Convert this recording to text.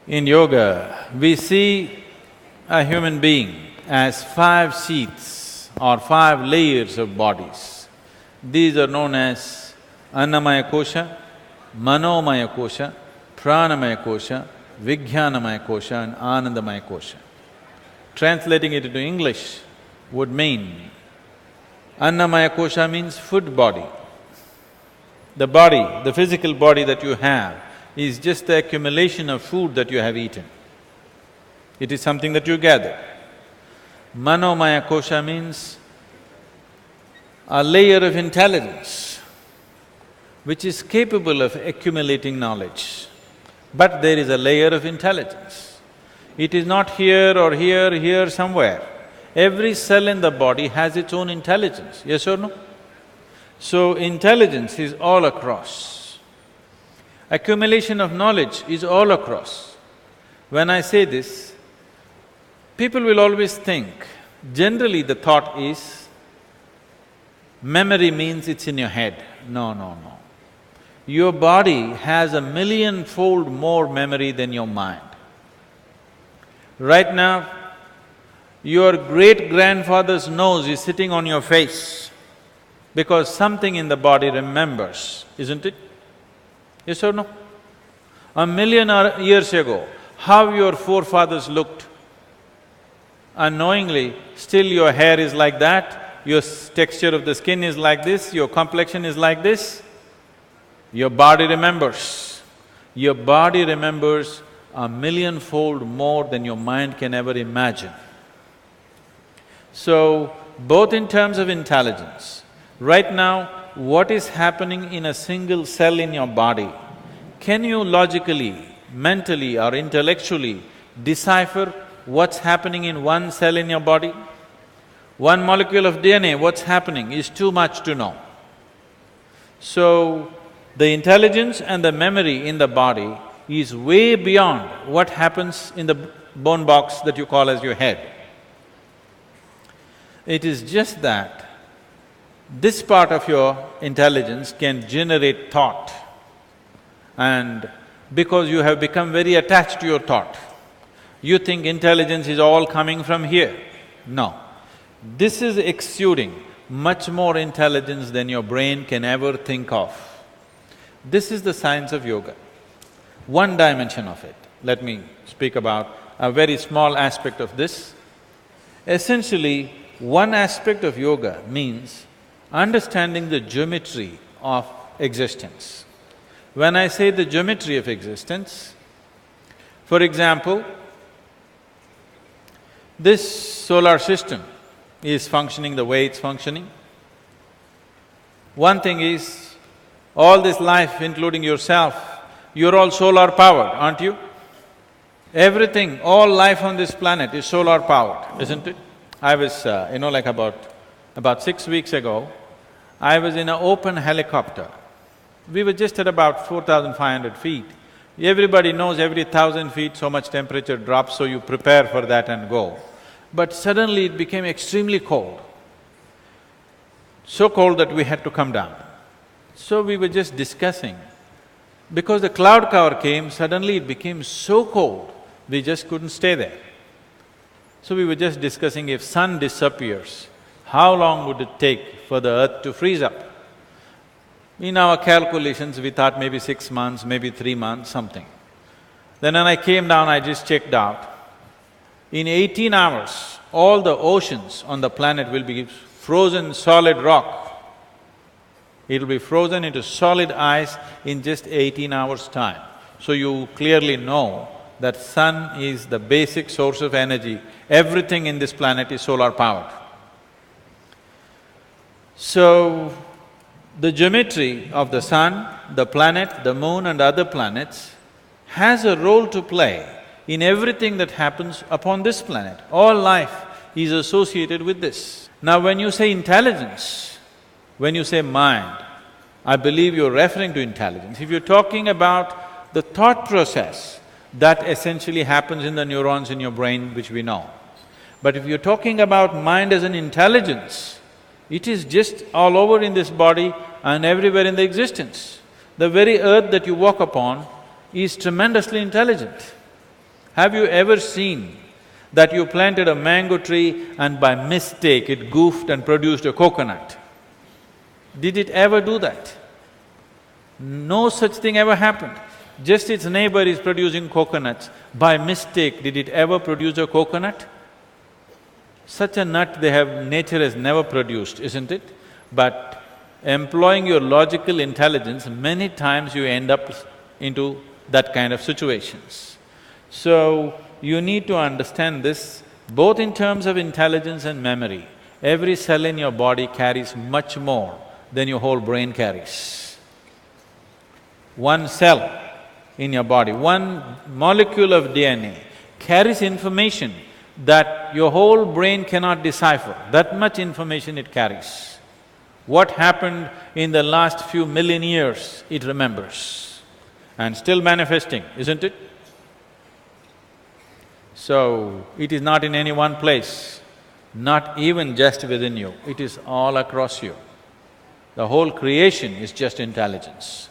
In yoga, we see a human being as 5 sheaths or 5 layers of bodies. These are known as Annamaya Kosha, Manomaya Kosha, Pranamaya Kosha, Vijnanamaya Kosha and Anandamaya Kosha. Translating it into English would mean, Annamaya Kosha means food body. The body, the physical body that you have is just the accumulation of food that you have eaten. It is something that you gather. Manomaya Kosha means a layer of intelligence which is capable of accumulating knowledge. But there is a layer of intelligence. It is not here or here, here somewhere. Every cell in the body has its own intelligence, yes or no? So intelligence is all across. Accumulation of knowledge is all across. When I say this, people will always think, generally the thought is, memory means it's in your head. No, no, no. Your body has 1,000,000-fold more memory than your mind. Right now, your great-grandfather's nose is sitting on your face because something in the body remembers, isn't it? Yes or no? 1,000,000 years ago, how your forefathers looked, unknowingly, still your hair is like that, your texture of the skin is like this, your complexion is like this, your body remembers. Your body remembers 1,000,000-fold more than your mind can ever imagine. So, both in terms of intelligence, right now, what is happening in a single cell in your body, can you logically, mentally or intellectually decipher what's happening in one cell in your body? One molecule of DNA, what's happening is too much to know. So, the intelligence and the memory in the body is way beyond what happens in the bone box that you call as your head. It is just that this part of your intelligence can generate thought, and because you have become very attached to your thought, you think intelligence is all coming from here. No. This is exuding much more intelligence than your brain can ever think of. This is the science of yoga. One dimension of it. Let me speak about a very small aspect of this. Essentially, one aspect of yoga means understanding the geometry of existence. When I say the geometry of existence, for example, this solar system is functioning the way it's functioning. One thing is, all this life, including yourself, you're all solar powered, aren't you? Everything, all life on this planet is solar powered, isn't it? I was, like about 6 weeks ago, I was in an open helicopter. We were just at about 4,500 feet. Everybody knows every 1,000 feet so much temperature drops, so you prepare for that and go. But suddenly it became extremely cold. So cold that we had to come down. So we were just discussing. Because the cloud cover came, suddenly it became so cold, we just couldn't stay there. So we were just discussing, if sun disappears, how long would it take for the earth to freeze up? In our calculations, we thought maybe 6 months, maybe 3 months, something. Then when I came down, I just checked out. In 18 hours, all the oceans on the planet will be frozen solid rock. It'll be frozen into solid ice in just 18 hours' time. So you clearly know that sun is the basic source of energy. Everything in this planet is solar powered. So, the geometry of the sun, the planet, the moon and other planets has a role to play in everything that happens upon this planet. All life is associated with this. Now when you say intelligence, when you say mind, I believe you're referring to intelligence. If you're talking about the thought process, that essentially happens in the neurons in your brain, which we know. But if you're talking about mind as an intelligence, it is just all over in this body and everywhere in the existence. The very earth that you walk upon is tremendously intelligent. Have you ever seen that you planted a mango tree and by mistake it goofed and produced a coconut? Did it ever do that? No such thing ever happened. Just its neighbor is producing coconuts. By mistake, did it ever produce a coconut? Such a nut nature has never produced, isn't it? But employing your logical intelligence, many times you end up into that kind of situations. So, you need to understand this, both in terms of intelligence and memory. Every cell in your body carries much more than your whole brain carries. One cell in your body, one molecule of DNA carries information that your whole brain cannot decipher, that much information it carries. What happened in the last few million years, it remembers and still manifesting, isn't it? So, it is not in any one place, not even just within you, it is all across you. The whole creation is just intelligence.